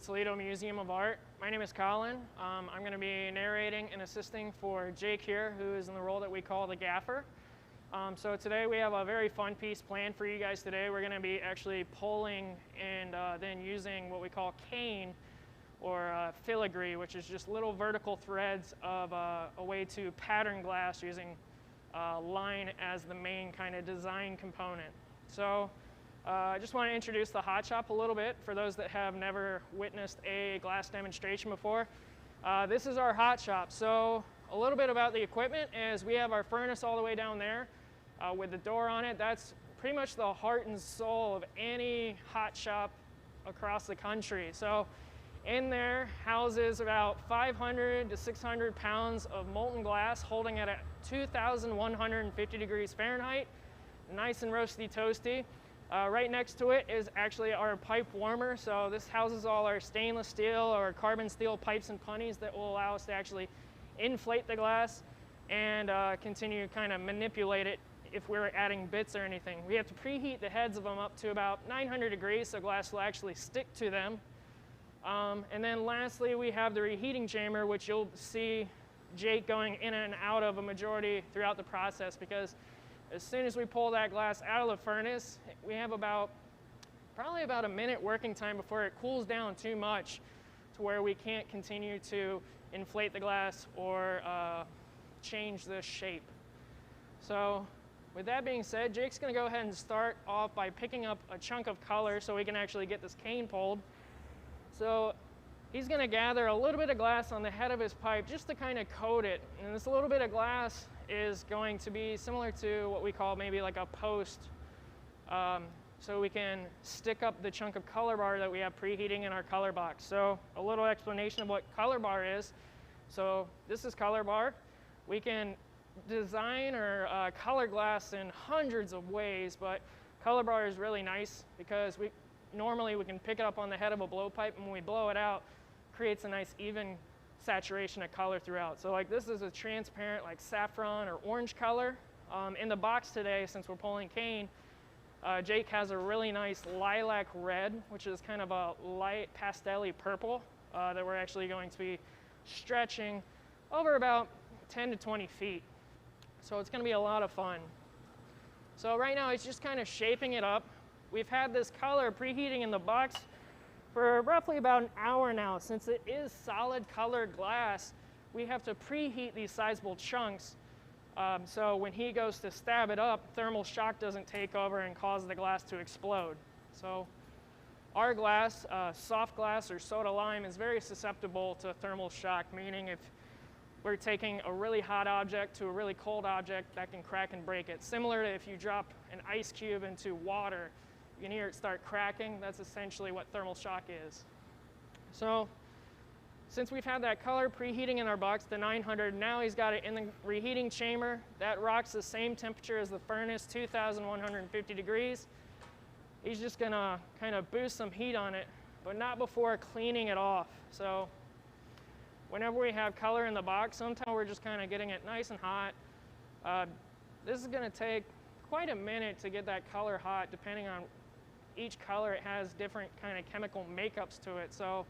Toledo Museum of Art. My name is Colin. I'm going to be narrating and assisting for Jake here, who is in the role that we call the gaffer. So today we have a very fun piece planned for you guys today. We're going to be actually pulling and then using what we call cane or filigree, which is just little vertical threads of a way to pattern glass using line as the main kind of design component. So I just want to introduce the hot shop a little bit for those that have never witnessed a glass demonstration before. This is our hot shop. So a little bit about the equipment is we have our furnace all the way down there with the door on it. That's pretty much the heart and soul of any hot shop across the country. So in there houses about 500 to 600 pounds of molten glass holding it at 2,150 degrees Fahrenheit, nice and roasty toasty. Right next to it is actually our pipe warmer. So this houses all our stainless steel or carbon steel pipes and punnies that will allow us to actually inflate the glass and continue to kind of manipulate it if we're adding bits or anything. We have to preheat the heads of them up to about 900 degrees so glass will actually stick to them. And then lastly, we have the reheating chamber, which you'll see Jake going in and out of a majority throughout the process, because as soon as we pull that glass out of the furnace, we have probably about a minute working time before it cools down too much to where we can't continue to inflate the glass or change the shape. So with that being said, Jake's going to go ahead and start off by picking up a chunk of color so we can actually get this cane pulled. So he's going to gather a little bit of glass on the head of his pipe just to kind of coat it. And this little bit of glass is going to be similar to what we call maybe like a post. So we can stick up the chunk of color bar that we have preheating in our color box. So a little explanation of what color bar is. So this is color bar. We can design or color glass in hundreds of ways, but color bar is really nice because normally we can pick it up on the head of a blowpipe, and when we blow it out, creates a nice even saturation of color throughout. So like this is a transparent like saffron or orange color. In the box today, since we're pulling cane, Jake has a really nice lilac red, which is kind of a light pastel-y purple that we're actually going to be stretching over about 10 to 20 feet. So it's going to be a lot of fun. So right now he's just kind of shaping it up. We've had this color preheating in the box for roughly about an hour now. Since it is solid colored glass, we have to preheat these sizable chunks. So when he goes to stab it up, thermal shock doesn't take over and cause the glass to explode. So our glass, soft glass or soda lime, is very susceptible to thermal shock, meaning if we're taking a really hot object to a really cold object, that can crack and break it. Similar to if you drop an ice cube into water, you can hear it start cracking. That's essentially what thermal shock is. So since we've had that color preheating in our box to 900, now he's got it in the reheating chamber. That rocks the same temperature as the furnace, 2,150 degrees. He's just gonna kind of boost some heat on it, but not before cleaning it off. So whenever we have color in the box, sometimes we're just kind of getting it nice and hot. This is gonna take quite a minute to get that color hot. Depending on each color, it has different kind of chemical makeups to it. So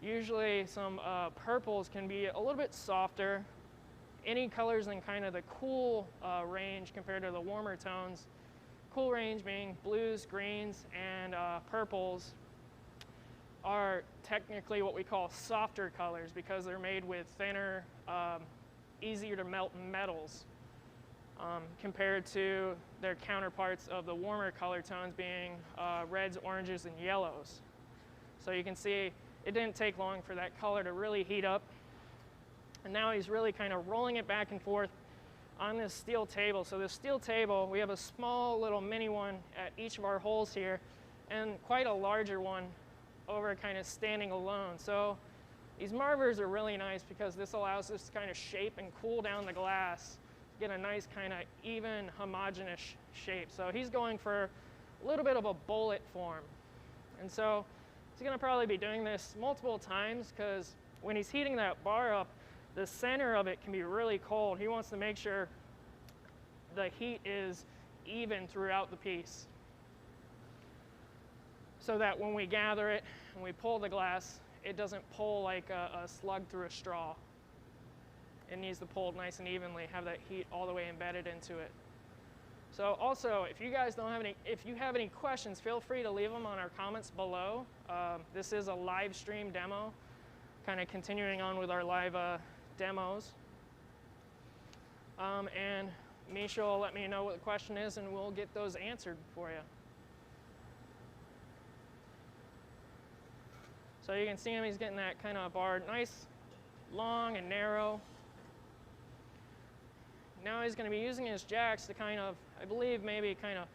usually some purples can be a little bit softer. Any colors in kind of the cool range compared to the warmer tones. Cool range being blues, greens, and purples are technically what we call softer colors because they're made with thinner, easier to melt metals. Compared to their counterparts of the warmer color tones being reds, oranges, and yellows. So you can see it didn't take long for that color to really heat up. And now he's really kind of rolling it back and forth on this steel table. So this steel table, we have a small little mini one at each of our holes here and quite a larger one over kind of standing alone. So these marvers are really nice because this allows us to kind of shape and cool down the glass, get a nice kind of even homogeneous shape. So he's going for a little bit of a bullet form. And so he's going to probably be doing this multiple times because when he's heating that bar up, the center of it can be really cold. He wants to make sure the heat is even throughout the piece so that when we gather it, and we pull the glass, it doesn't pull like a slug through a straw. It needs to pull nice and evenly, have that heat all the way embedded into it. So also, if you guys if you have any questions, feel free to leave them on our comments below. This is a live stream demo, kind of continuing on with our live demos. And Misha will let me know what the question is, and we'll get those answered for you. So you can see him, he's getting that kind of bar nice, long and narrow. Now he's going to be using his jacks to kind of, I believe, maybe kind of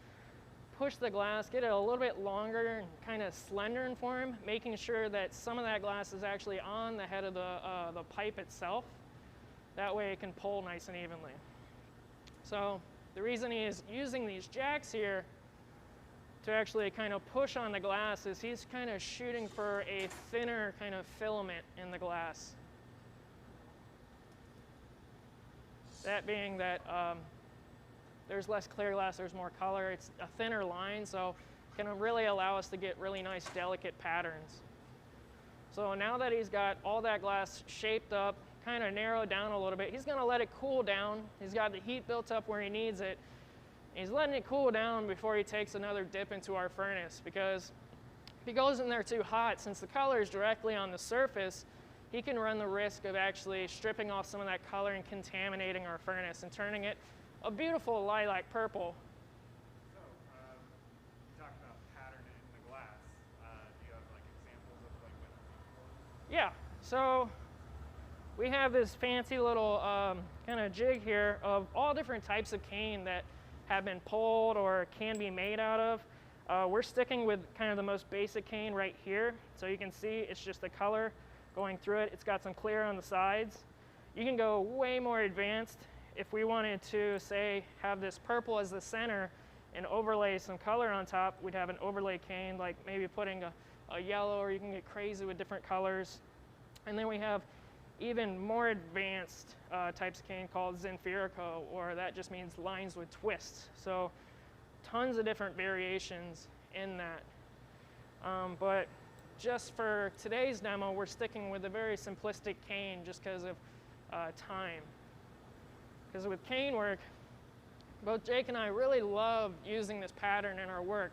push the glass, get it a little bit longer and kind of slender in form, making sure that some of that glass is actually on the head of the pipe itself. That way it can pull nice and evenly. So the reason he is using these jacks here to actually kind of push on the glass is he's kind of shooting for a thinner kind of filament in the glass. That being that there's less clear glass, there's more color, it's a thinner line, so it can really allow us to get really nice, delicate patterns. So now that he's got all that glass shaped up, kind of narrowed down a little bit, he's going to let it cool down. He's got the heat built up where he needs it. He's letting it cool down before he takes another dip into our furnace, because if he goes in there too hot, since the color is directly on the surface, he can run the risk of actually stripping off some of that color and contaminating our furnace and turning it a beautiful lilac purple. So, you talked about pattern in the glass. Do you have like examples of like when? Yeah, so we have this fancy little kind of jig here of all different types of cane that have been pulled or can be made out of. We're sticking with kind of the most basic cane right here. So you can see it's just the color going through it. It's got some clear on the sides. You can go way more advanced if we wanted to, say, have this purple as the center and overlay some color on top. We'd have an overlay cane, like maybe putting a yellow, or you can get crazy with different colors. And then we have even more advanced types of cane called Zinfirico, or that just means lines with twists. So tons of different variations in that. But just for today's demo, we're sticking with a very simplistic cane just because of time. Because with cane work, both Jake and I really love using this pattern in our work.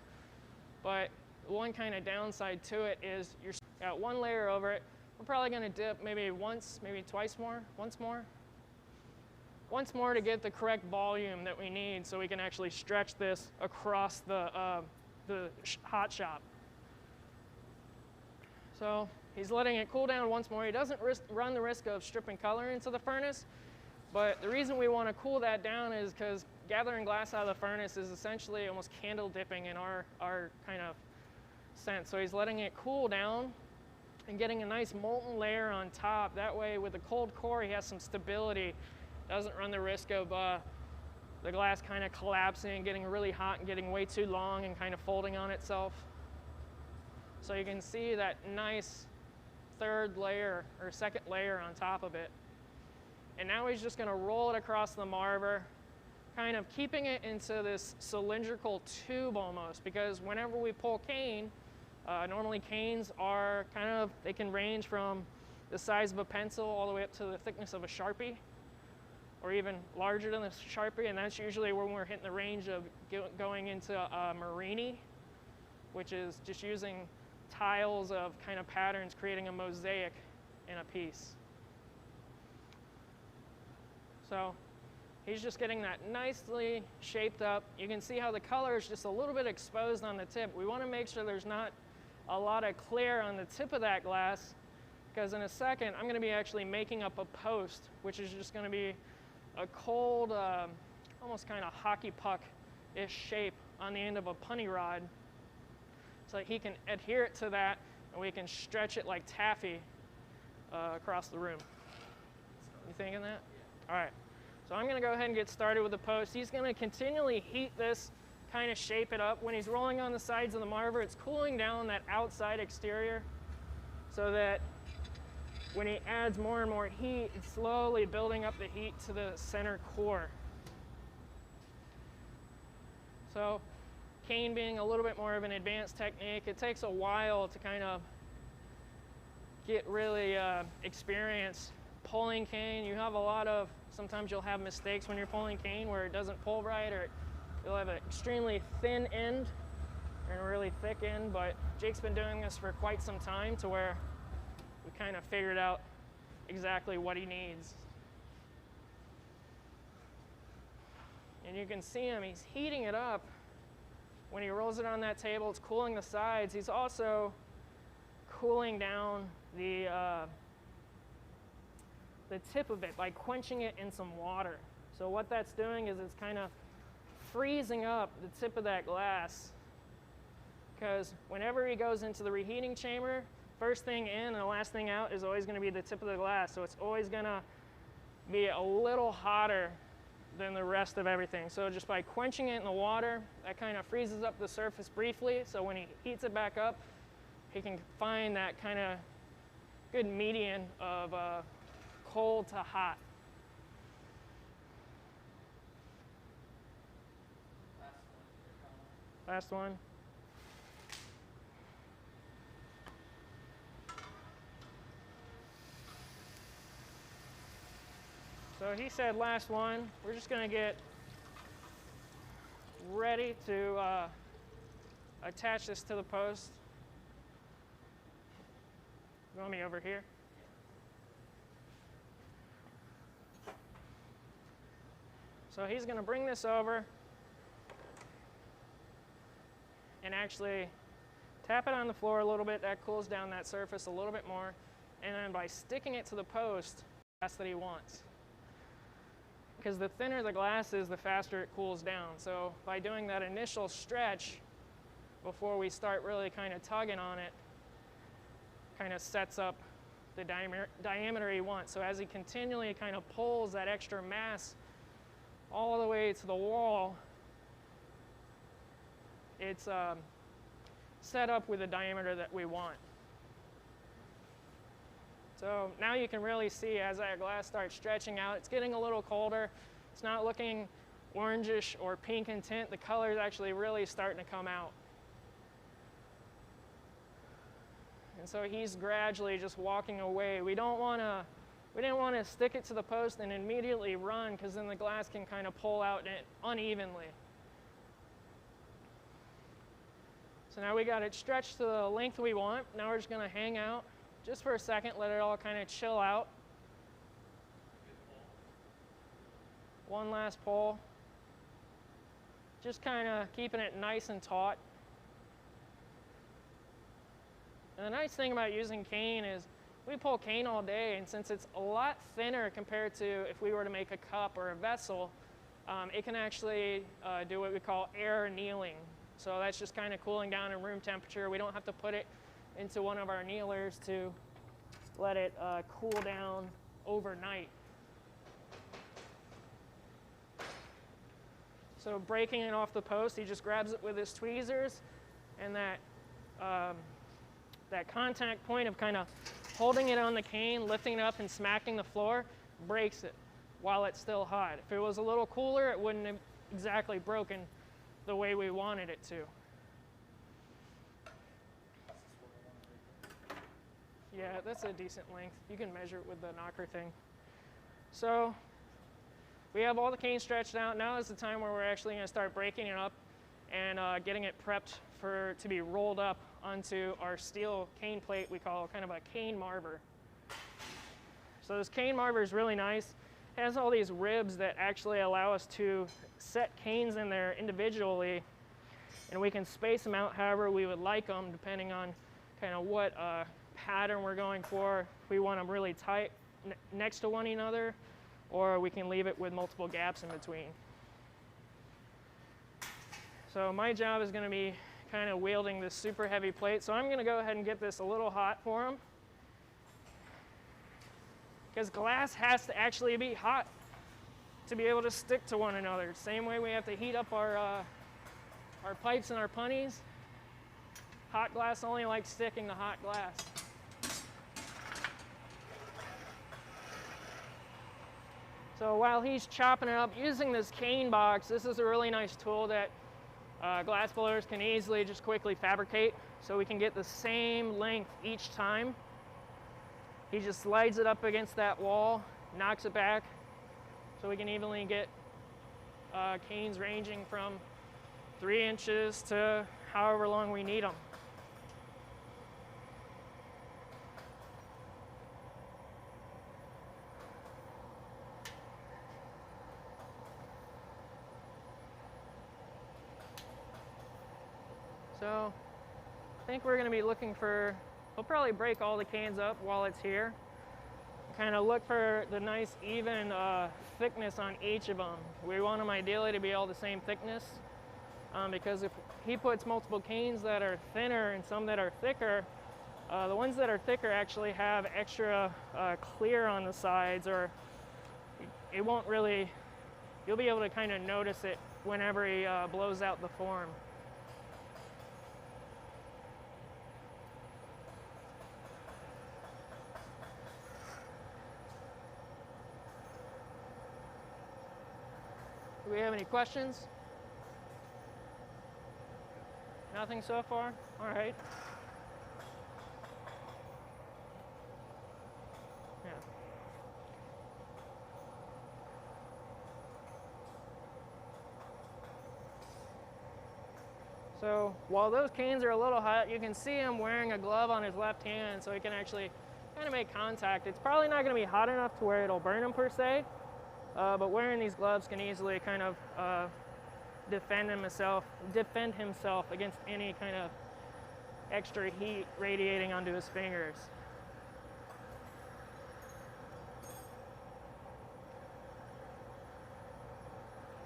But one kind of downside to it is you've got one layer over it. We're probably going to dip maybe once, maybe twice more, once more to get the correct volume that we need so we can actually stretch this across the hot shop. So he's letting it cool down once more. He doesn't run the risk of stripping color into the furnace, but the reason we want to cool that down is because gathering glass out of the furnace is essentially almost candle dipping in our kind of sense. So he's letting it cool down and getting a nice molten layer on top. That way with the cold core he has some stability, doesn't run the risk of the glass kind of collapsing, getting really hot and getting way too long and kind of folding on itself. So you can see that nice third layer or second layer on top of it. And now he's just going to roll it across the marver, kind of keeping it into this cylindrical tube almost, because whenever we pull cane, normally canes are kind of, they can range from the size of a pencil all the way up to the thickness of a Sharpie, or even larger than a Sharpie, and that's usually when we're hitting the range of going into a Marini, which is just using tiles of kind of patterns, creating a mosaic in a piece. So he's just getting that nicely shaped up. You can see how the color is just a little bit exposed on the tip. We want to make sure there's not a lot of clear on the tip of that glass, because in a second I'm going to be actually making up a post, which is just going to be a cold, almost kind of hockey puck-ish shape on the end of a punny rod, so that he can adhere it to that and we can stretch it like taffy across the room. You thinking that? All right, so I'm going to go ahead and get started with the post. He's going to continually heat this, kind of shape it up. When he's rolling on the sides of the marver, it's cooling down that outside exterior so that when he adds more and more heat, it's slowly building up the heat to the center core. So cane being a little bit more of an advanced technique, it takes a while to kind of get really experienced pulling cane. You have a lot of, sometimes you'll have mistakes when you're pulling cane where it doesn't pull right, or you'll have an extremely thin end and a really thick end, but Jake's been doing this for quite some time to where we kind of figured out exactly what he needs. And you can see him, he's heating it up. When he rolls it on that table, it's cooling the sides. He's also cooling down the tip of it by quenching it in some water. So what that's doing is it's kind of freezing up the tip of that glass, because whenever he goes into the reheating chamber, first thing in and the last thing out is always going to be the tip of the glass. So it's always going to be a little hotter than the rest of everything. So just by quenching it in the water, that kind of freezes up the surface briefly. So when he heats it back up, he can find that kind of good median of cold to hot. Last one. So he said last one. We're just going to get ready to attach this to the post. You want me over here? So he's going to bring this over and actually tap it on the floor a little bit. That cools down that surface a little bit more. And then by sticking it to the post, that's what he wants. Because the thinner the glass is, the faster it cools down. So by doing that initial stretch before we start really kind of tugging on it, kind of sets up the diameter he wants. So as he continually kind of pulls that extra mass all the way to the wall, it's set up with the diameter that we want. So now you can really see as that glass starts stretching out, it's getting a little colder. It's not looking orangish or pink in tint. The color is actually really starting to come out. And so he's gradually just walking away. We didn't want to stick it to the post and immediately run, because then the glass can kind of pull out unevenly. So now we got it stretched to the length we want. Now we're just going to hang out just for a second, let it all kind of chill out. One last pull. Just kind of keeping it nice and taut. And the nice thing about using cane is we pull cane all day, and since it's a lot thinner compared to if we were to make a cup or a vessel, it can actually do what we call air annealing. So that's just kind of cooling down in room temperature. We don't have to put it into one of our annealers to let it cool down overnight. So breaking it off the post, he just grabs it with his tweezers, and that contact point of kind of holding it on the cane, lifting it up and smacking the floor, breaks it while it's still hot. If it was a little cooler, it wouldn't have exactly broken the way we wanted it to. Yeah, that's a decent length. You can measure it with the knocker thing. So we have all the cane stretched out. Now is the time where we're actually going to start breaking it up and getting it prepped to be rolled up onto our steel cane plate we call kind of a cane marver. So this cane marver is really nice. It has all these ribs that actually allow us to set canes in there individually, and we can space them out however we would like them, depending on kind of what pattern we're going for. If we want them really tight next to one another, or we can leave it with multiple gaps in between. So my job is going to be kind of wielding this super heavy plate. So I'm going to go ahead and get this a little hot for him, because glass has to actually be hot to be able to stick to one another. Same way we have to heat up our pipes and our punnies. Hot glass only likes sticking to hot glass. So while he's chopping it up, using this cane box, this is a really nice tool that glass blowers can easily just quickly fabricate, so we can get the same length each time. He just slides it up against that wall, knocks it back, so we can evenly get canes ranging from 3 inches to however long we need them. So I think we're going to be looking for, we'll probably break all the canes up while it's here. Kind of look for the nice even thickness on each of them. We want them ideally to be all the same thickness because if he puts multiple canes that are thinner and some that are thicker, the ones that are thicker actually have extra clear on the sides, or it won't really, you'll be able to kind of notice it whenever he blows out the form. Do we have any questions? Nothing so far? All right. Yeah. So while those canes are a little hot, you can see him wearing a glove on his left hand so he can actually kind of make contact. It's probably not going to be hot enough to where it'll burn him per se, but wearing these gloves can easily kind of defend himself against any kind of extra heat radiating onto his fingers.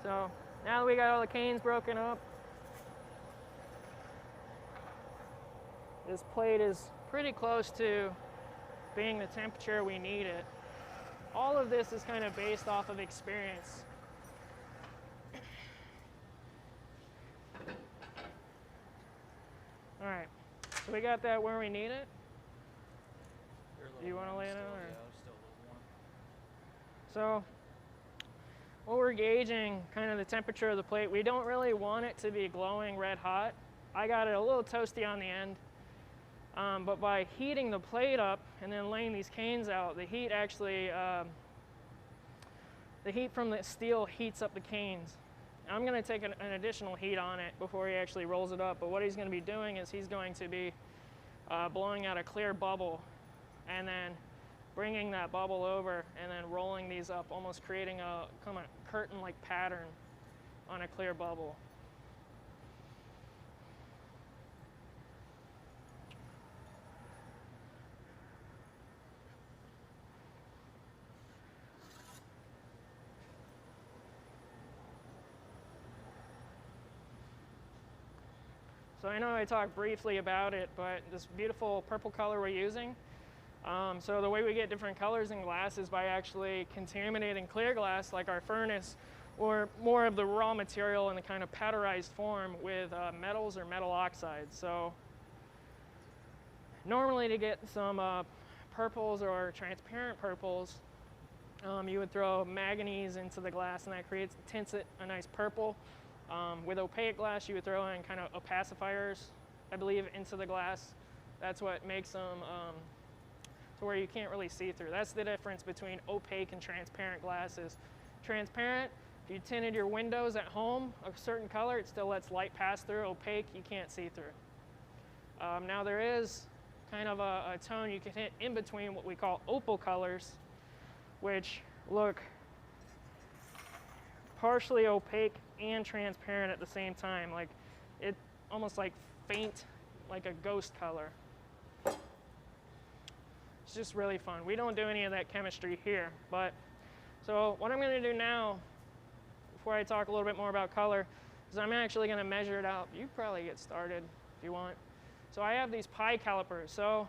So now that we got all the canes broken up, this plate is pretty close to being the temperature we need it. All of this is kind of based off of experience. All right, so we got that where we need it. Do you want to lay it out? Or? Yeah, still a little So warm. what we're gauging kind of the temperature of the plate. We don't really want it to be glowing red hot. I got it a little toasty on the end. But by heating the plate up and then laying these canes out, the heat actually, the heat from the steel heats up the canes. I'm going to take an additional heat on it before he actually rolls it up, but what he's going to be doing is he's going to be blowing out a clear bubble and then bringing that bubble over and then rolling these up, almost creating a kind of curtain-like pattern on a clear bubble. So I know I talked briefly about it, but this beautiful purple color we're using, so the way we get different colors in glass is by actually contaminating clear glass like our furnace, or more of the raw material in the kind of powderized form with metals or metal oxides. So normally to get some purples or transparent purples, you would throw manganese into the glass and that tints it a nice purple. With opaque glass, you would throw in kind of opacifiers, I believe, into the glass. That's what makes them to where you can't really see through. That's the difference between opaque and transparent glasses. Transparent, if you tinted your windows at home a certain color, it still lets light pass through. Opaque, you can't see through. Now there is kind of a tone you can hit in between what we call opal colors, which look partially opaque and transparent at the same time, like it almost like faint, like a ghost color. It's just really fun. We don't do any of that chemistry here, but so what I'm going to do now, before I talk a little bit more about color, is I'm actually going to measure it out. You probably get started if you want. So I have these pie calipers. So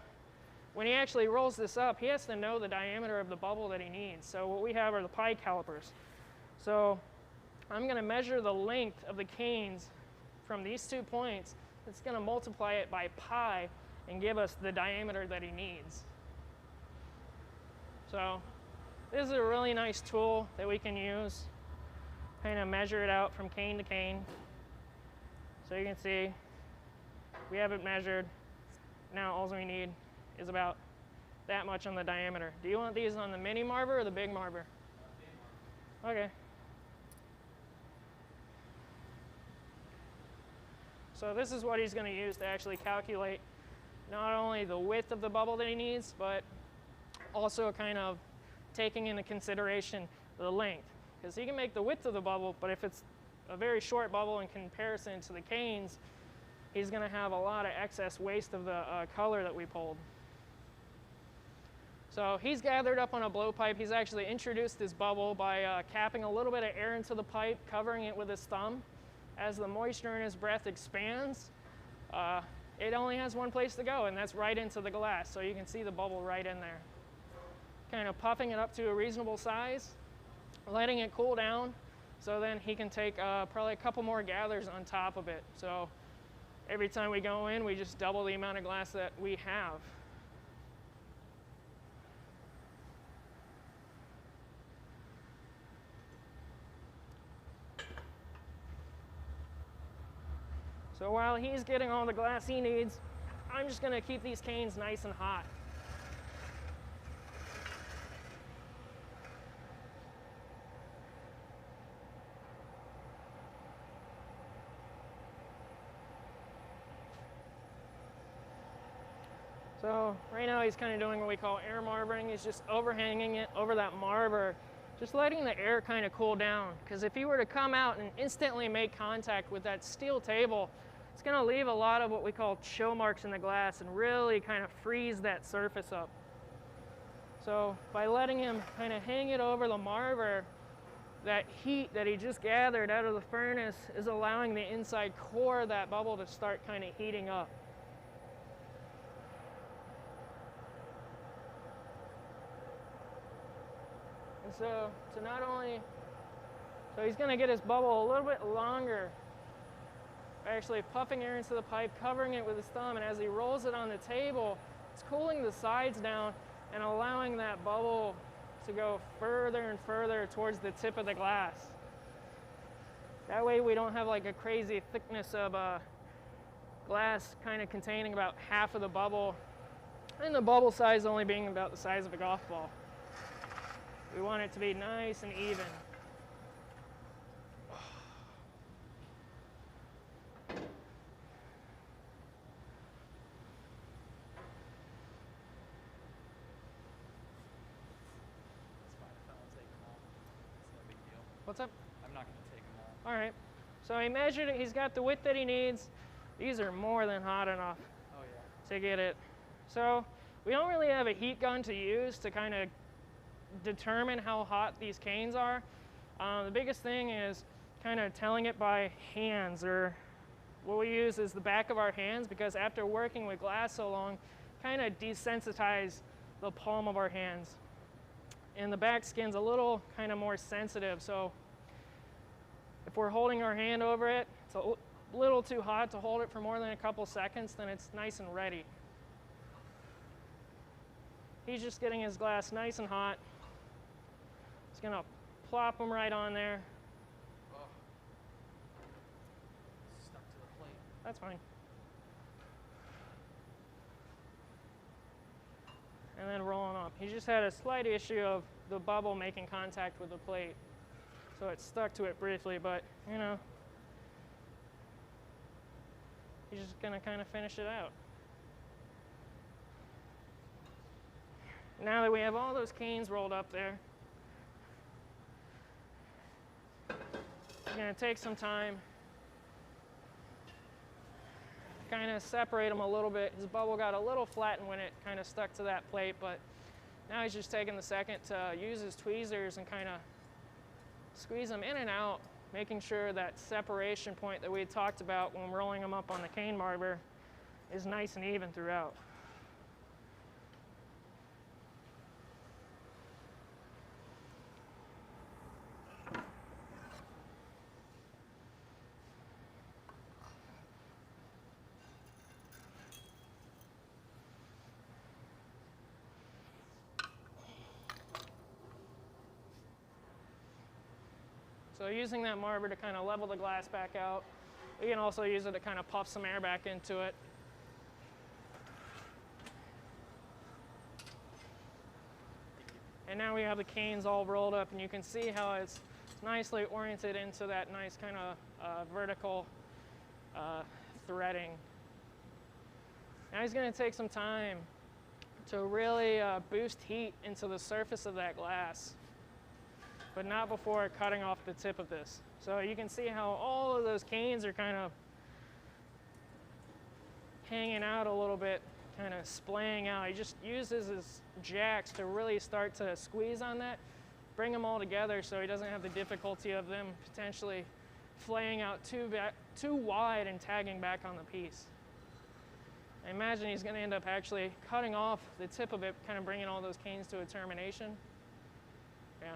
when he actually rolls this up, he has to know the diameter of the bubble that he needs. So what we have are the pie calipers. So I'm going to measure the length of the canes from these 2 points. It's going to multiply it by pi and give us the diameter that he needs. So this is a really nice tool that we can use, kind of measure it out from cane to cane. So you can see we have it measured. Now all we need is about that much on the diameter. Do you want these on the mini marber or the big marber? Okay. So this is what he's going to use to actually calculate not only the width of the bubble that he needs, but also kind of taking into consideration the length. Because he can make the width of the bubble, but if it's a very short bubble in comparison to the canes, he's going to have a lot of excess waste of the color that we pulled. So he's gathered up on a blowpipe. He's actually introduced his bubble by capping a little bit of air into the pipe, covering it with his thumb. As the moisture in his breath expands, it only has one place to go, and that's right into the glass. So you can see the bubble right in there. Kind of puffing it up to a reasonable size, letting it cool down, so then he can take probably a couple more gathers on top of it. So every time we go in, we just double the amount of glass that we have. So while he's getting all the glass he needs, I'm just going to keep these canes nice and hot. So right now he's kind of doing what we call air marbering. He's just overhanging it over that marber, just letting the air kind of cool down. Because if he were to come out and instantly make contact with that steel table, it's going to leave a lot of what we call chill marks in the glass and really kind of freeze that surface up. So by letting him kind of hang it over the marber, that heat that he just gathered out of the furnace is allowing the inside core of that bubble to start kind of heating up. And so not only, so he's going to get his bubble a little bit longer, actually puffing air into the pipe, covering it with his thumb, and as he rolls it on the table, it's cooling the sides down and allowing that bubble to go further and further towards the tip of the glass. That way we don't have like a crazy thickness of glass kind of containing about half of the bubble, and the bubble size only being about the size of a golf ball. We want it to be nice and even. What's up? I'm not going to take them all. All right. So he measured it. He's got the width that he needs. These are more than hot enough to get it. So we don't really have a heat gun to use to kind of determine how hot these canes are. The biggest thing is kind of telling it by hands, or what we use is the back of our hands, because after working with glass so long, kind of desensitize the palm of our hands. And the back skin's a little kind of more sensitive, so if we're holding our hand over it, it's a little too hot to hold it for more than a couple seconds, then it's nice and ready. He's just getting his glass nice and hot. He's gonna plop them right on there. Oh. Stuck to the plate. That's fine. And then rolling up. He just had a slight issue of the bubble making contact with the plate. So it stuck to it briefly, but you know, he's just gonna kind of finish it out. Now that we have all those canes rolled up there, we're gonna take some time, kind of separate them a little bit. His bubble got a little flattened when it kind of stuck to that plate, but now he's just taking the second to use his tweezers and kind of squeeze them in and out, making sure that separation point that we had talked about when rolling them up on the cane marber is nice and even throughout. So using that marber to kind of level the glass back out, we can also use it to kind of puff some air back into it. And now we have the canes all rolled up, and you can see how it's nicely oriented into that nice kind of vertical threading. Now he's going to take some time to really boost heat into the surface of that glass, but not before cutting off the tip of this. So you can see how all of those canes are kind of hanging out a little bit, kind of splaying out. He just uses his jacks to really start to squeeze on that, bring them all together so he doesn't have the difficulty of them potentially flaying out too wide and tagging back on the piece. I imagine he's going to end up actually cutting off the tip of it, kind of bringing all those canes to a termination. Yeah.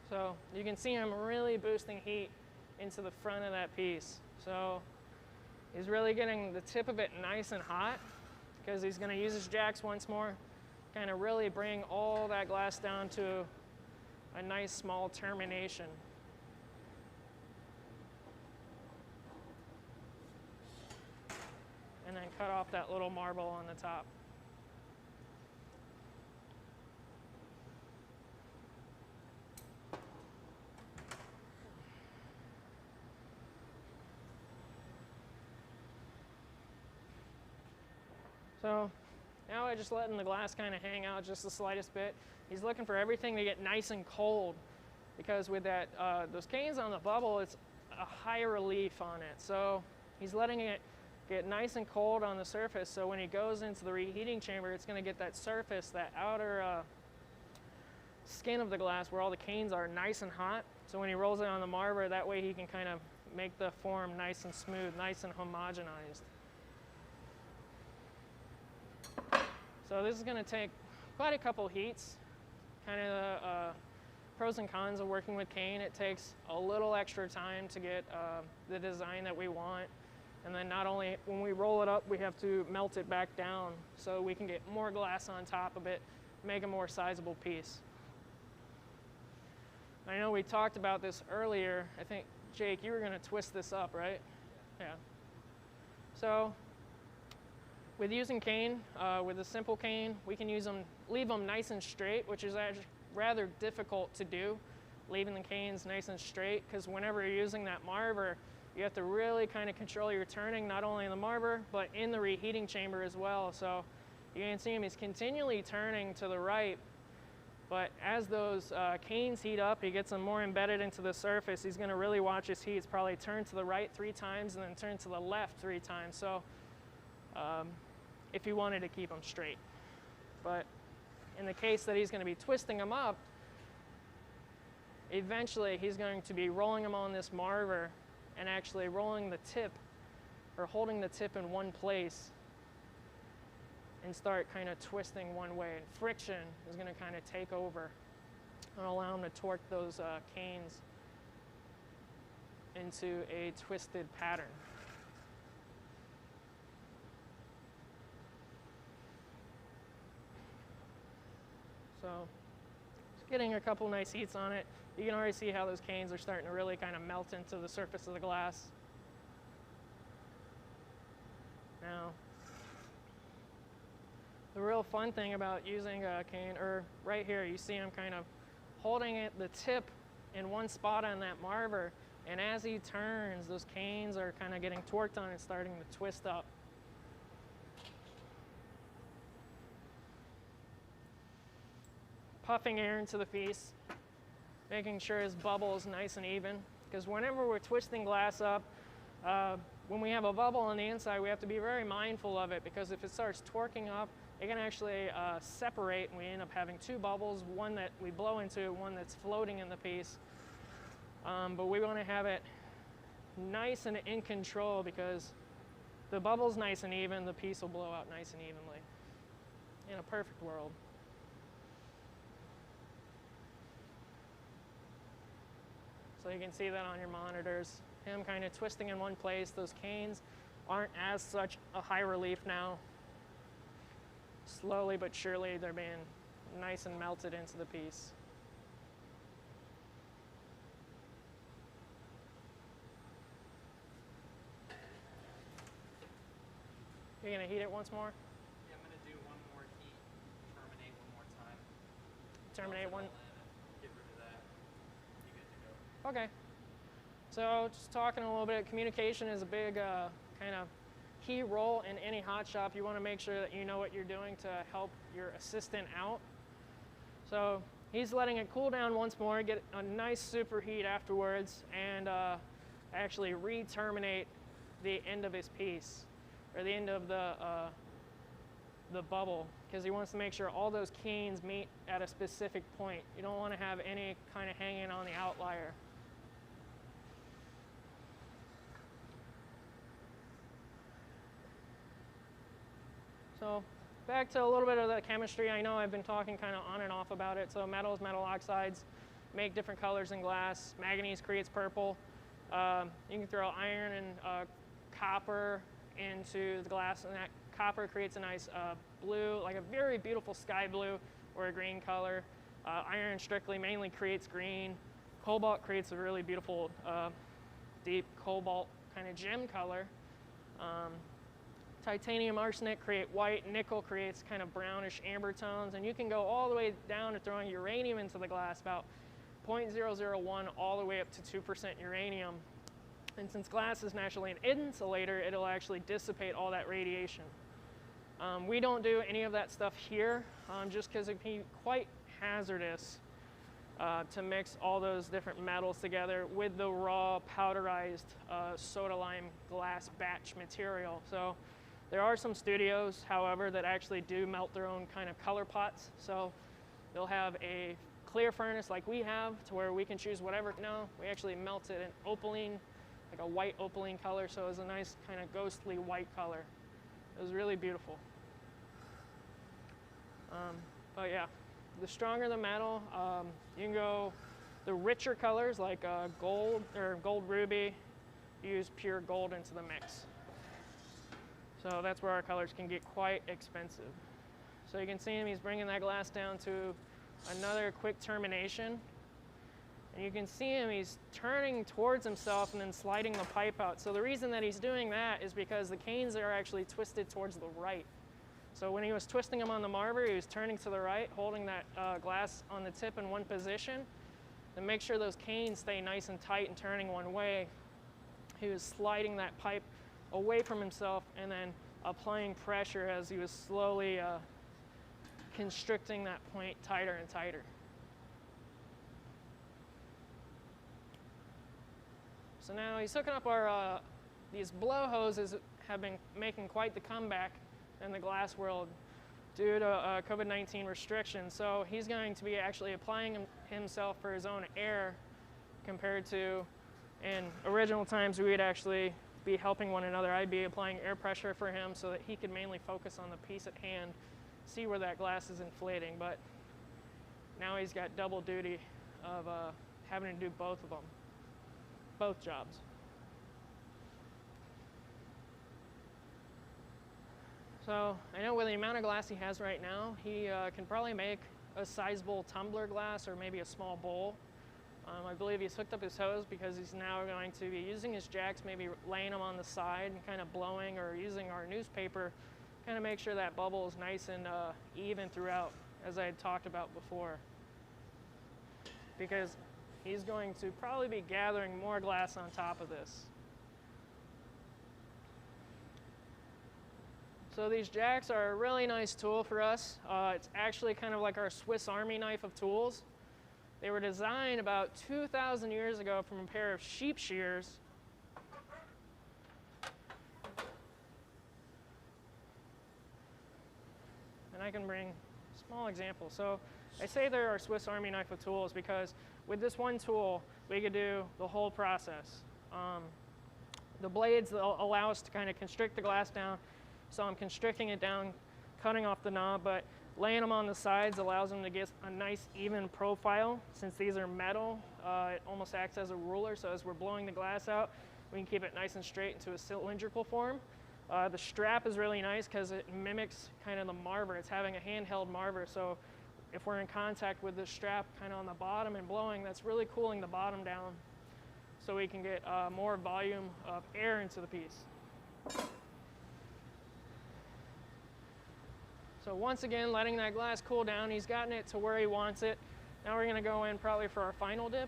So you can see him really boosting heat into the front of that piece. So he's really getting the tip of it nice and hot because he's going to use his jacks once more, kind of really bring all that glass down to a nice small termination. And then cut off that little marble on the top. So now I'm just letting the glass kind of hang out just the slightest bit. He's looking for everything to get nice and cold because with that those canes on the bubble, it's a high relief on it. So he's letting it get nice and cold on the surface, so when he goes into the reheating chamber, it's going to get that surface, that outer skin of the glass where all the canes are nice and hot. So when he rolls it on the marber, that way he can kind of make the form nice and smooth, nice and homogenized. So this is going to take quite a couple heats. Kind of the pros and cons of working with cane. It takes a little extra time to get the design that we want. And then not only when we roll it up, we have to melt it back down so we can get more glass on top of it, make a more sizable piece. I know we talked about this earlier. I think, Jake, you were going to twist this up, right? Yeah. So with using cane, with a simple cane, we can use them, leave them nice and straight, which is actually rather difficult to do, leaving the canes nice and straight, because whenever you're using that marber, you have to really kind of control your turning, not only in the marber, but in the reheating chamber as well. So you can see him, he's continually turning to the right, but as those canes heat up, he gets them more embedded into the surface. He's going to really watch his heats, probably turn to the right 3 times and then turn to the left 3 times. So if he wanted to keep them straight. But in the case that he's going to be twisting them up, eventually he's going to be rolling them on this marber and actually rolling the tip or holding the tip in one place and start kind of twisting one way. And friction is going to kind of take over and allow him to torque those canes into a twisted pattern. So just getting a couple nice heats on it. You can already see how those canes are starting to really kind of melt into the surface of the glass. Now, the real fun thing about using a cane, or right here, you see him kind of holding it, the tip in one spot on that marber, and as he turns, those canes are kind of getting torqued on and starting to twist up. Puffing air into the piece, making sure his bubble is nice and even, because whenever we're twisting glass up, when we have a bubble on the inside, we have to be very mindful of it, because if it starts torquing up, it can actually separate, and we end up having 2 bubbles, one that we blow into, one that's floating in the piece. But we want to have it nice and in control, because the bubble's nice and even, the piece will blow out nice and evenly. In a perfect world. So you can see that on your monitors. Him kind of twisting in one place. Those canes aren't as such a high relief now. Slowly but surely they're being nice and melted into the piece. You're gonna heat it once more? Yeah, I'm gonna do one more heat, terminate one more time. Terminate one. Get rid of that. You good to go. Okay. So just talking a little bit, communication is a big kind of key role in any hot shop. You want to make sure that you know what you're doing to help your assistant out. So he's letting it cool down once more, get a nice super heat afterwards, and actually re-terminate the end of his piece, or the end of the bubble, because he wants to make sure all those keens meet at a specific point. You don't want to have any kind of hanging on the outlier. So back to a little bit of the chemistry. I know I've been talking kind of on and off about it. So metals, metal oxides make different colors in glass. Manganese creates purple. You can throw iron and copper into the glass, and that copper creates a nice blue, like a very beautiful sky blue or a green color. Iron strictly mainly creates green. Cobalt creates a really beautiful deep cobalt kind of gem color. Titanium, arsenic create white. Nickel creates kind of brownish amber tones, and you can go all the way down to throwing uranium into the glass, about 0.001 all the way up to 2% uranium. And since glass is naturally an insulator, it'll actually dissipate all that radiation. We don't do any of that stuff here, just because it can be quite hazardous to mix all those different metals together with the raw powderized soda lime glass batch material. So there are some studios, however, that actually do melt their own kind of color pots. So they'll have a clear furnace like we have, to where we can choose whatever. No, we actually melt it in opaline, like a white opaline color, so it was a nice kind of ghostly white color. It was really beautiful. But yeah, the stronger the metal, you can go the richer colors like gold or gold ruby. Use pure gold into the mix. So that's where our colors can get quite expensive. So you can see him, he's bringing that glass down to another quick termination. And you can see him, he's turning towards himself and then sliding the pipe out. So the reason that he's doing that is because the canes are actually twisted towards the right. So when he was twisting them on the marber, he was turning to the right, holding that glass on the tip in one position. To make sure those canes stay nice and tight and turning one way, he was sliding that pipe away from himself and then applying pressure as he was slowly constricting that point tighter and tighter. So now he's hooking up our, these blow hoses have been making quite the comeback in the glass world due to COVID-19 restrictions. So he's going to be actually applying himself for his own air, compared to in original times we would actually be helping one another. I'd be applying air pressure for him so that he could mainly focus on the piece at hand, see where that glass is inflating. But now he's got double duty of having to do both of them, both jobs. So I know with the amount of glass he has right now, he can probably make a sizable tumbler glass or maybe a small bowl. I believe he's hooked up his hose because he's now going to be using his jacks, maybe laying them on the side and kind of blowing, or using our newspaper, kind of make sure that bubble is nice and even throughout, as I had talked about before. Because he's going to probably be gathering more glass on top of this. So these jacks are a really nice tool for us. It's actually kind of like our Swiss Army knife of tools. They were designed about 2,000 years ago from a pair of sheep shears. And I can bring a small example. So I say they're our Swiss Army knife of tools because with this one tool, we could do the whole process. The blades allow us to kind of constrict the glass down. So I'm constricting it down, cutting off the knob, but laying them on the sides allows them to get a nice even profile. Since these are metal, it almost acts as a ruler, so as we're blowing the glass out, we can keep it nice and straight into a cylindrical form. The strap is really nice because it mimics kind of the marber. It's having a handheld marber, so if we're in contact with the strap kind of on the bottom and blowing, that's really cooling the bottom down so we can get more volume of air into the piece. So once again, letting that glass cool down. He's gotten it to where he wants it. Now we're gonna go in probably for our final dip.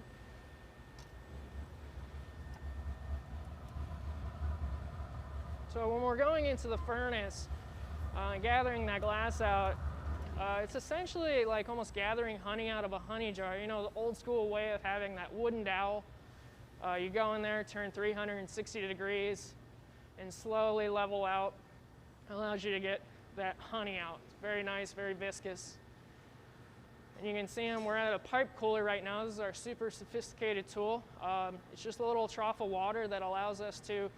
So when we're going into the furnace, gathering that glass out, it's essentially like almost gathering honey out of a honey jar. You know, the old school way of having that wooden dowel. You go in there, turn 360 degrees, and slowly level out. Allows you to get that honey out. It's very nice, very viscous. And you can see we're at a pipe cooler right now. This is our super sophisticated tool. It's just a little trough of water that allows us to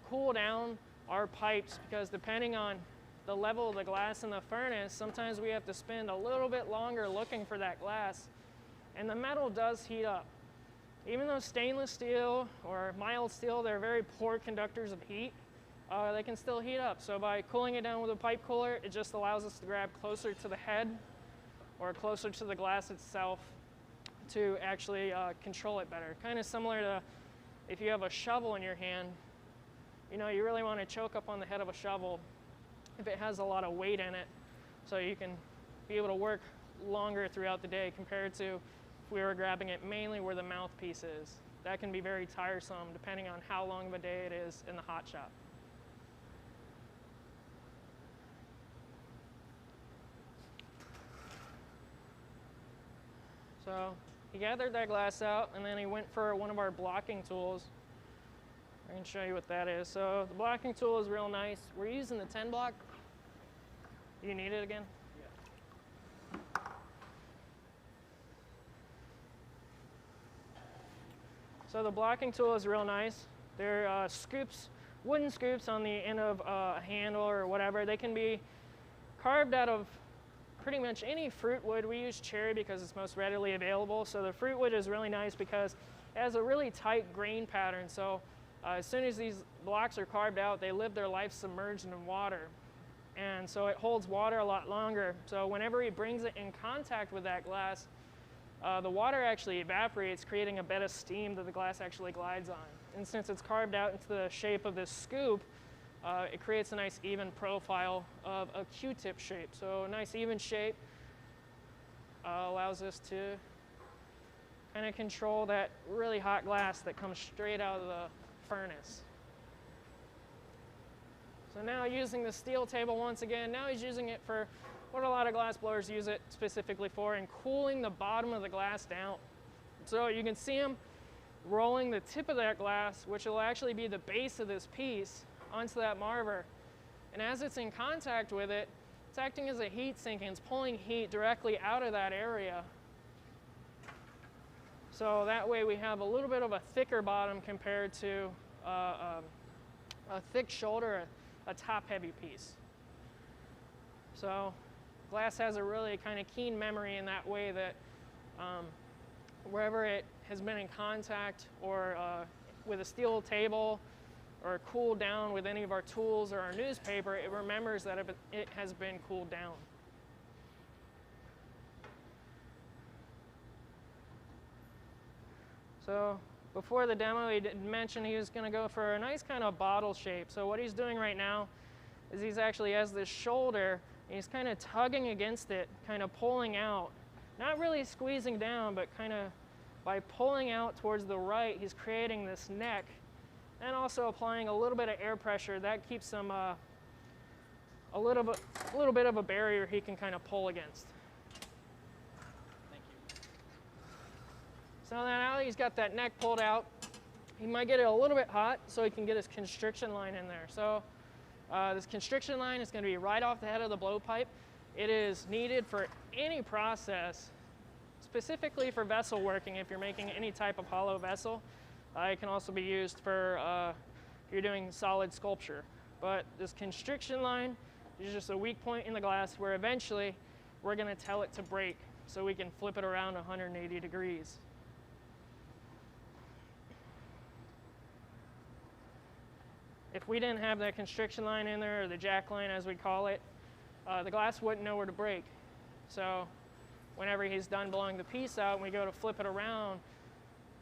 cool down our pipes, because depending on the level of the glass in the furnace, sometimes we have to spend a little bit longer looking for that glass. And the metal does heat up. Even though stainless steel or mild steel, they're very poor conductors of heat, they can still heat up. So by cooling it down with a pipe cooler, it just allows us to grab closer to the head or closer to the glass itself to actually control it better. Kind of similar to if you have a shovel in your hand, you know, you really want to choke up on the head of a shovel if it has a lot of weight in it, so you can be able to work longer throughout the day compared to if we were grabbing it mainly where the mouthpiece is. That can be very tiresome depending on how long of a day it is in the hot shop. So he gathered that glass out, and then he went for one of our blocking tools. I can show you what that is. So the blocking tool is real nice. We're using the 10 block. Do you need it again? Yeah. So the blocking tool is real nice. They're scoops, wooden scoops on the end of a handle or whatever. They can be carved out of pretty much any fruit wood. We use cherry because it's most readily available. So the fruit wood is really nice because it has a really tight grain pattern. So as soon as these blocks are carved out, they live their life submerged in water. And so it holds water a lot longer. So whenever he brings it in contact with that glass, the water actually evaporates, creating a bed of steam that the glass actually glides on. And since it's carved out into the shape of this scoop, it creates a nice even profile of a Q-tip shape. So a nice even shape allows us to kind of control that really hot glass that comes straight out of the furnace. So now using the steel table once again, now he's using it for what a lot of glass blowers use it specifically for, and cooling the bottom of the glass down. So you can see him rolling the tip of that glass, which will actually be the base of this piece, onto that marver. And as it's in contact with it, it's acting as a heat sink, and it's pulling heat directly out of that area. So that way we have a little bit of a thicker bottom compared to a thick shoulder, a top-heavy piece. So glass has a really kind of keen memory in that way that wherever it has been in contact or with a steel table or cooled down with any of our tools or our newspaper, it remembers that it has been cooled down. So before the demo, he did mention he was going to go for a nice kind of bottle shape. So what he's doing right now is he's actually has this shoulder, and he's kind of tugging against it, kind of pulling out. Not really squeezing down, but kind of by pulling out towards the right, he's creating this neck, and also applying a little bit of air pressure. That keeps him a little bit of a barrier he can kind of pull against. So now that he's got that neck pulled out, he might get it a little bit hot so he can get his constriction line in there. So this constriction line is going to be right off the head of the blowpipe. It is needed for any process, specifically for vessel working if you're making any type of hollow vessel. It can also be used for if you're doing solid sculpture. But this constriction line is just a weak point in the glass where eventually we're going to tell it to break so we can flip it around 180 degrees. If we didn't have that constriction line in there, or the jack line as we call it, the glass wouldn't know where to break. So whenever he's done blowing the piece out and we go to flip it around,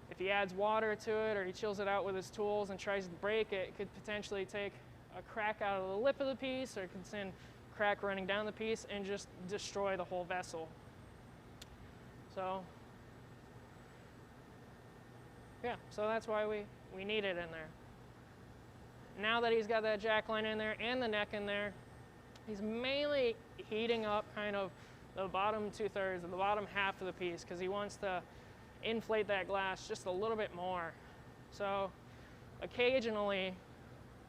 if he adds water to it or he chills it out with his tools and tries to break it, it could potentially take a crack out of the lip of the piece, or it could send crack running down the piece and just destroy the whole vessel. So yeah, so that's why we need it in there. Now that he's got that jack line in there and the neck in there, he's mainly heating up kind of the bottom 2/3 or the bottom half of the piece because he wants to inflate that glass just a little bit more. So occasionally,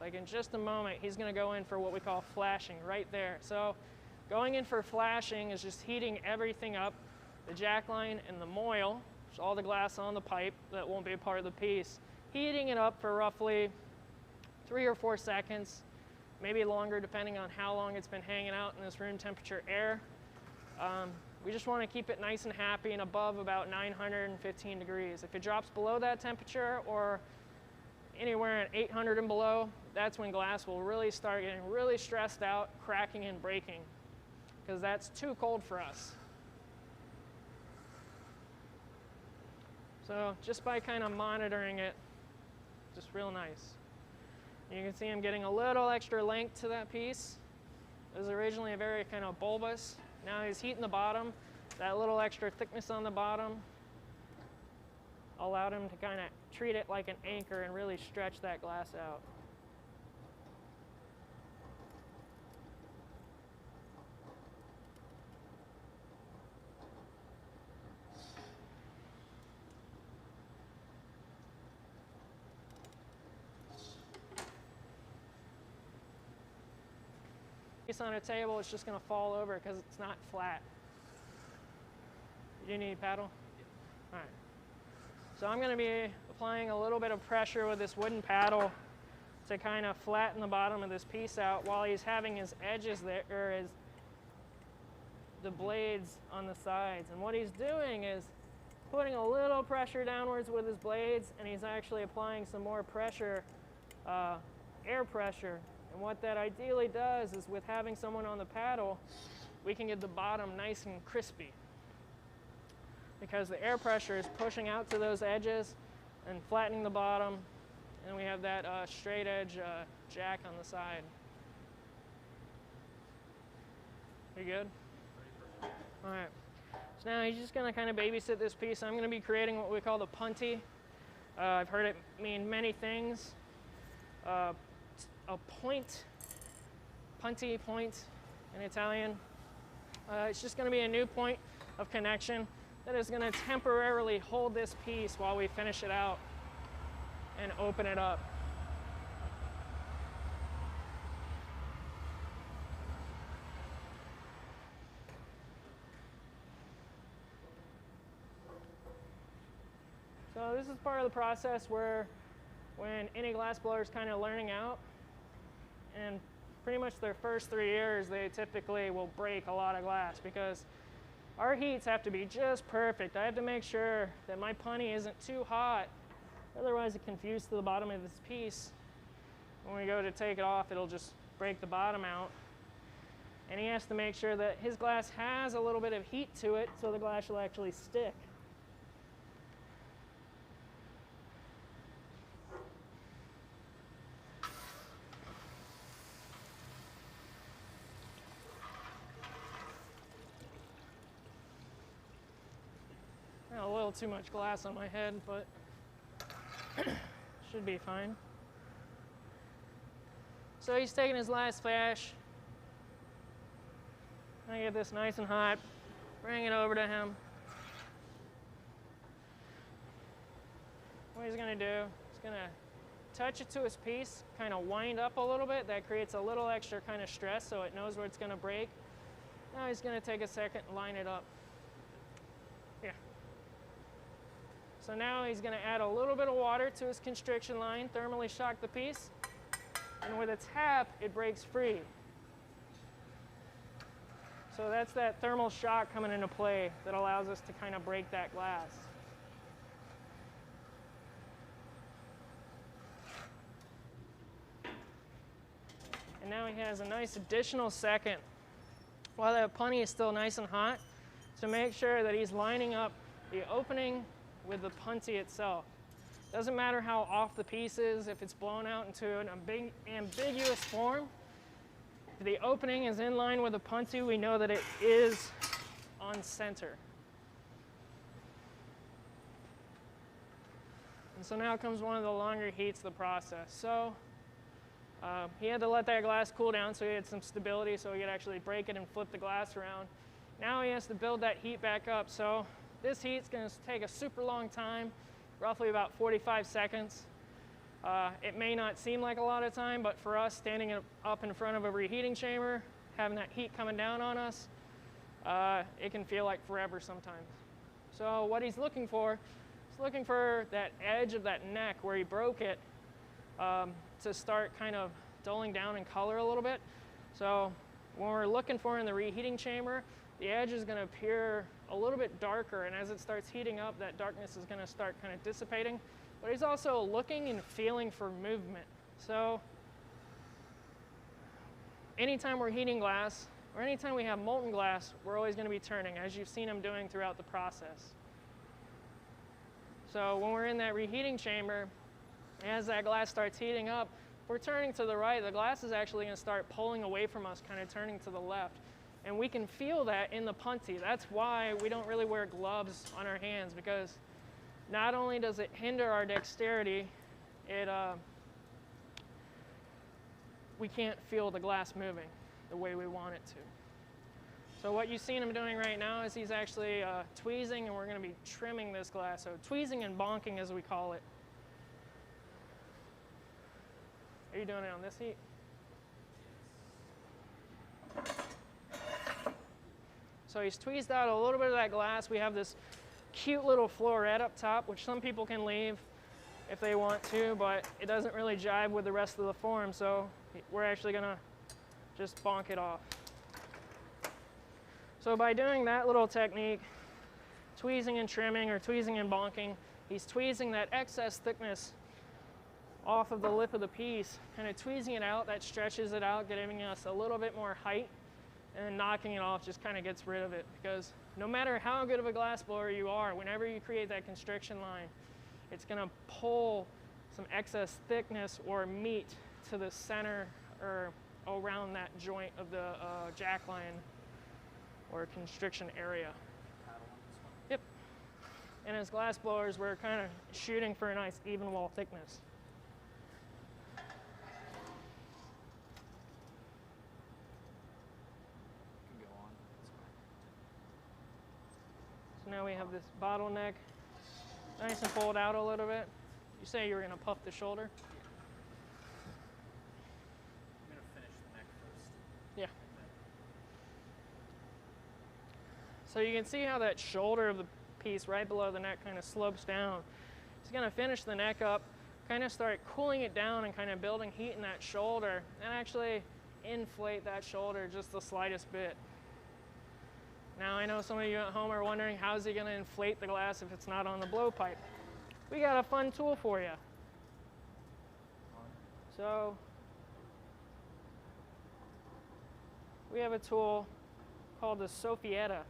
like in just a moment, he's going to go in for what we call flashing right there. So going in for flashing is just heating everything up, the jack line and the moil, which is all the glass on the pipe that won't be a part of the piece, heating it up for roughly 3 or 4 seconds, maybe longer depending on how long it's been hanging out in this room temperature air. We just want to keep it nice and happy and above about 915 degrees. If it drops below that temperature or anywhere at 800 and below, that's when glass will really start getting really stressed out, cracking and breaking, because that's too cold for us. So just by kind of monitoring it, just real nice. You can see I'm getting a little extra length to that piece. It was originally a very kind of bulbous. Now he's heating the bottom. That little extra thickness on the bottom allowed him to kind of treat it like an anchor and really stretch that glass out. Piece on a table, it's just going to fall over because it's not flat. You need a paddle? All right. So I'm going to be applying a little bit of pressure with this wooden paddle to kind of flatten the bottom of this piece out while he's having his edges there, or the blades on the sides. And what he's doing is putting a little pressure downwards with his blades, and he's actually applying some more pressure, air pressure. And what that ideally does is with having someone on the paddle, we can get the bottom nice and crispy, because the air pressure is pushing out to those edges and flattening the bottom, and we have that straight edge jack on the side. You good? All right. So now he's just going to kind of babysit this piece. I'm going to be creating what we call the punty. I've heard it mean many things. A point, punty point in Italian. It's just going to be a new point of connection that is going to temporarily hold this piece while we finish it out and open it up. So this is part of the process where when any glass blower is kind of learning out, and pretty much their first 3 years, they typically will break a lot of glass because our heats have to be just perfect. I have to make sure that my punty isn't too hot, otherwise it can fuse to the bottom of this piece. When we go to take it off, it'll just break the bottom out. And he has to make sure that his glass has a little bit of heat to it so the glass will actually stick. A little too much glass on my head, but should be fine. So he's taking his last flash. I get this nice and hot, bring it over to him. What he's going to do, he's going to touch it to his piece, kind of wind up a little bit. That creates a little extra kind of stress so it knows where it's going to break. Now he's going to take a second and line it up. Yeah. So now he's going to add a little bit of water to his constriction line, thermally shock the piece, and with a tap, it breaks free. So that's that thermal shock coming into play that allows us to kind of break that glass. And now he has a nice additional second while that punty is still nice and hot to make sure that he's lining up the opening with the punty itself. Doesn't matter how off the piece is, if it's blown out into an ambiguous form. If If the opening is in line with the punty, we know that it is on center. And so now comes one of the longer heats of the process. So he had to let that glass cool down so he had some stability so he could actually break it and flip the glass around. Now he has to build that heat back up. So this heat's going to take a super long time, roughly about 45 seconds. It may not seem like a lot of time, but for us standing up in front of a reheating chamber, having that heat coming down on us, it can feel like forever sometimes. So what he's looking for, he's looking for that edge of that neck where he broke it to start kind of dulling down in color a little bit. So when we're looking for in the reheating chamber, the edge is going to appear a little bit darker, and as it starts heating up, that darkness is going to start kind of dissipating. But he's also looking and feeling for movement. So anytime we're heating glass, or anytime we have molten glass, we're always going to be turning, as you've seen him doing throughout the process. So when we're in that reheating chamber, as that glass starts heating up, if we're turning to the right, the glass is actually going to start pulling away from us, kind of turning to the left. And we can feel that in the punty. That's why we don't really wear gloves on our hands, because not only does it hinder our dexterity, we can't feel the glass moving the way we want it to. So what you've seen him doing right now is he's actually tweezing, and we're going to be trimming this glass. So tweezing and bonking, as we call it. Are you doing it on this heat? So he's tweezed out a little bit of that glass. We have this cute little floret up top, which some people can leave if they want to, but it doesn't really jive with the rest of the form, so we're actually going to just bonk it off. So by doing that little technique, tweezing and trimming or tweezing and bonking, he's tweezing that excess thickness off of the lip of the piece, kind of tweezing it out. That stretches it out, giving us a little bit more height, and then knocking it off just kind of gets rid of it, because no matter how good of a glass blower you are, whenever you create that constriction line, it's going to pull some excess thickness or meat to the center or around that joint of the jack line or constriction area. Yep. And as glass blowers, we're kind of shooting for a nice even wall thickness. So now we have this bottleneck, nice and pulled out a little bit. You say you were going to puff the shoulder? I'm going to finish the neck first. Yeah. So you can see how that shoulder of the piece right below the neck kind of slopes down. It's going to finish the neck up, kind of start cooling it down and kind of building heat in that shoulder, and actually inflate that shoulder just the slightest bit. Now I know some of you at home are wondering, how is he going to inflate the glass if it's not on the blowpipe? We got a fun tool for you. So we have a tool called the soffietta.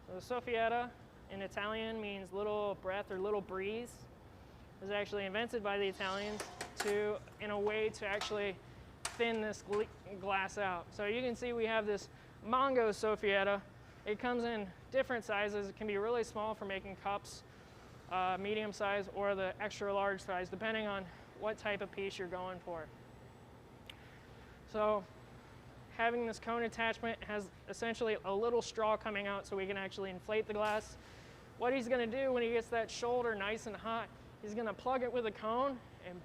So the soffietta in Italian means little breath or little breeze. It was actually invented by the Italians in a way to actually thin this glass out. So you can see we have this Mongo soffietta. It comes in different sizes. It can be really small for making cups, medium size, or the extra large size, depending on what type of piece you're going for. So having this cone attachment has essentially a little straw coming out so we can actually inflate the glass. What he's going to do when he gets that shoulder nice and hot, he's going to plug it with a cone and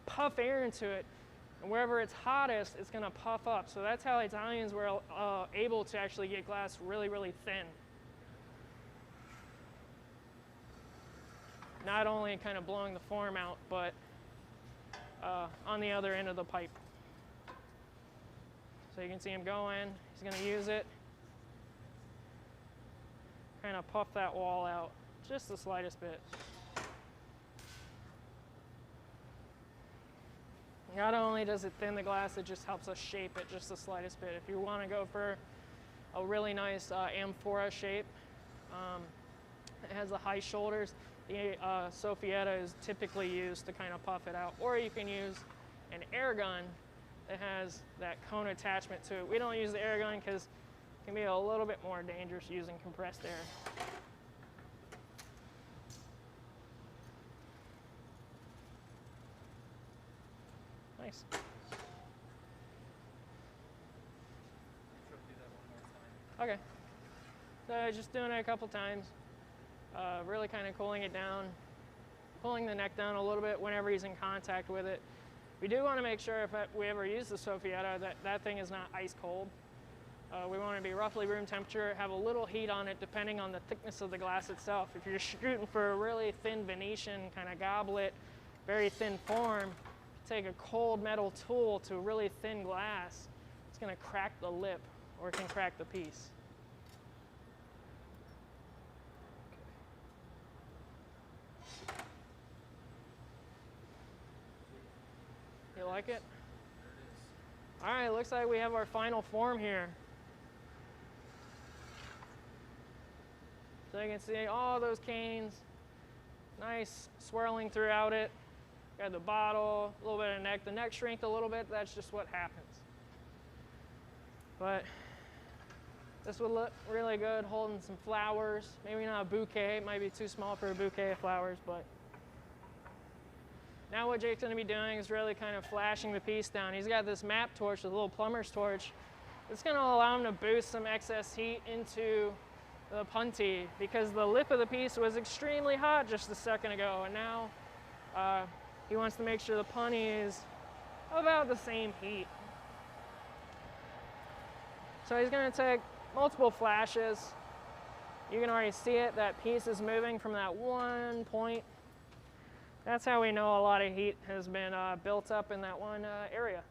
puff air into it. And wherever it's hottest, it's going to puff up. So that's how Italians were able to actually get glass really, really thin. Not only kind of blowing the form out, but on the other end of the pipe. So you can see him going. He's going to use it. Kind of puff that wall out just the slightest bit. Not only does it thin the glass, it just helps us shape it just the slightest bit. If you want to go for a really nice amphora shape, it has the high shoulders, the soffietta is typically used to kind of puff it out. Or you can use an air gun that has that cone attachment to it. We don't use the air gun because it can be a little bit more dangerous using compressed air. Nice. Okay. So just doing it a couple times, really kind of cooling it down, pulling the neck down a little bit whenever he's in contact with it. We do want to make sure if we ever use the Soffietta that that thing is not ice cold. We want to be roughly room temperature, have a little heat on it depending on the thickness of the glass itself. If you're shooting for a really thin Venetian kind of goblet, very thin form, take a cold metal tool to a really thin glass, it's going to crack the lip or it can crack the piece. You like it? All right, looks like we have our final form here. So you can see all those canes, nice swirling throughout it. Got the bottle, a little bit of neck. The neck shrinked a little bit, that's just what happens. But this would look really good holding some flowers. Maybe not a bouquet, it might be too small for a bouquet of flowers, but now what Jake's gonna be doing is really kind of flashing the piece down. He's got this map torch, a little plumber's torch. It's gonna allow him to boost some excess heat into the punty because the lip of the piece was extremely hot just a second ago, and now he wants to make sure the punty is about the same heat. So he's gonna take multiple flashes. You can already see it, that piece is moving from that one point. That's how we know a lot of heat has been built up in that one area.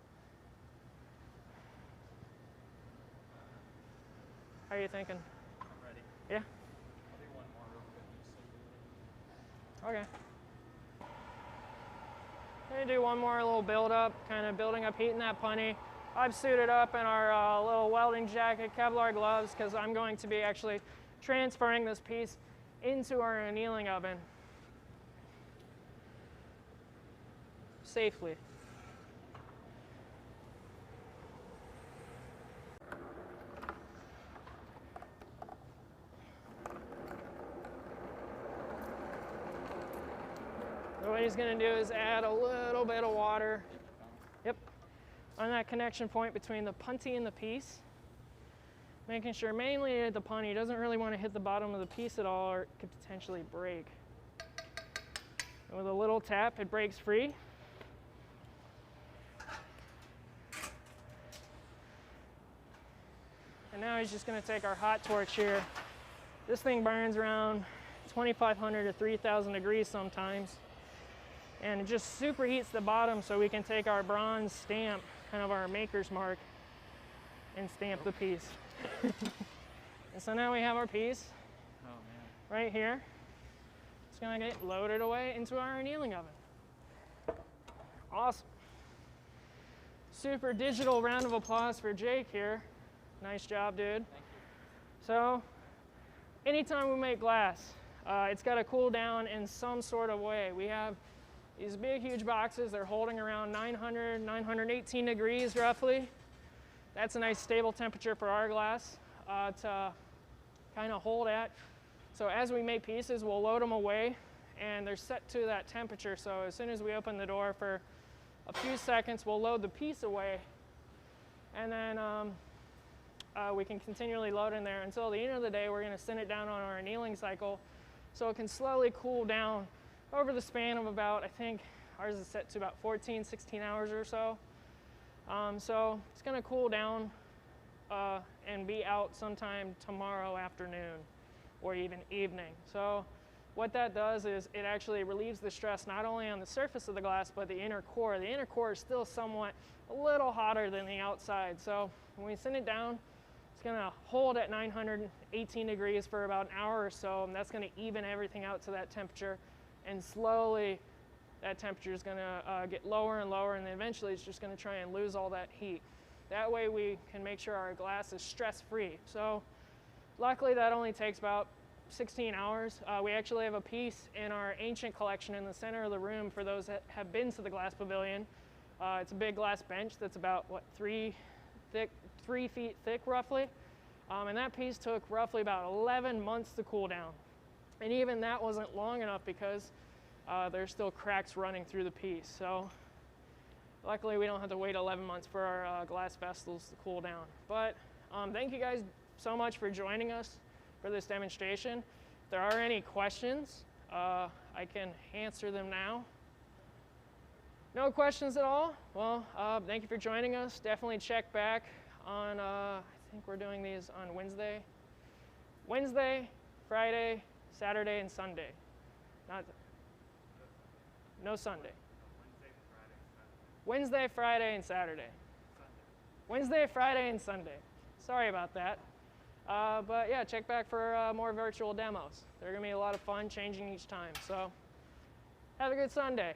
How are you thinking? I'm ready. Yeah? I'll do one more real quick. Okay. Let me do one more little build up, kind of building up heat in that punty. I've suited up in our little welding jacket, Kevlar gloves, because I'm going to be actually transferring this piece into our annealing oven safely. So what he's going to do is add a little bit of water. Yep. On that connection point between the punty and the piece, making sure mainly at the punty doesn't really want to hit the bottom of the piece at all or it could potentially break. And with a little tap, it breaks free. And now he's just going to take our hot torch here. This thing burns around 2,500 to 3,000 degrees sometimes. And it just superheats the bottom so we can take our bronze stamp, kind of our maker's mark, and stamp the piece. And so now we have our piece right here. It's going to get loaded away into our annealing oven. Awesome. Super digital round of applause for Jake here. Nice job, dude. Thank you. So, anytime we make glass, it's got to cool down in some sort of way. We have these big, huge boxes. They're holding around 900, 918 degrees roughly. That's a nice stable temperature for our glass to kind of hold at. So as we make pieces, we'll load them away, and they're set to that temperature. So as soon as we open the door for a few seconds, we'll load the piece away, and then we can continually load in there until the end of the day. We're going to send it down on our annealing cycle so it can slowly cool down over the span of about, I think ours is set to about 14, 16 hours or so. So it's going to cool down and be out sometime tomorrow afternoon or even evening. So what that does is it actually relieves the stress not only on the surface of the glass but the inner core. The inner core is still somewhat a little hotter than the outside. So when we send it down, it's going to hold at 918 degrees for about an hour or so, and that's going to even everything out to that temperature. And slowly that temperature is going to get lower and lower, and then eventually it's just going to try and lose all that heat. That way we can make sure our glass is stress-free. So luckily that only takes about 16 hours. We actually have a piece in our ancient collection in the center of the room for those that have been to the Glass Pavilion. It's a big glass bench that's about, what, 3 feet thick roughly. And that piece took roughly about 11 months to cool down. And even that wasn't long enough because there's still cracks running through the piece. So luckily we don't have to wait 11 months for our glass vessels to cool down. But thank you guys so much for joining us for this demonstration. If there are any questions, I can answer them now. No questions at all? Well, thank you for joining us. Definitely check back on, I think we're doing these on Wednesday, Friday, Saturday, and Sunday. No Sunday. Wednesday, Friday, and Saturday. Wednesday, Friday, and Sunday. Sorry about that. But yeah, check back for more virtual demos. They're going to be a lot of fun, changing each time. So have a good Sunday.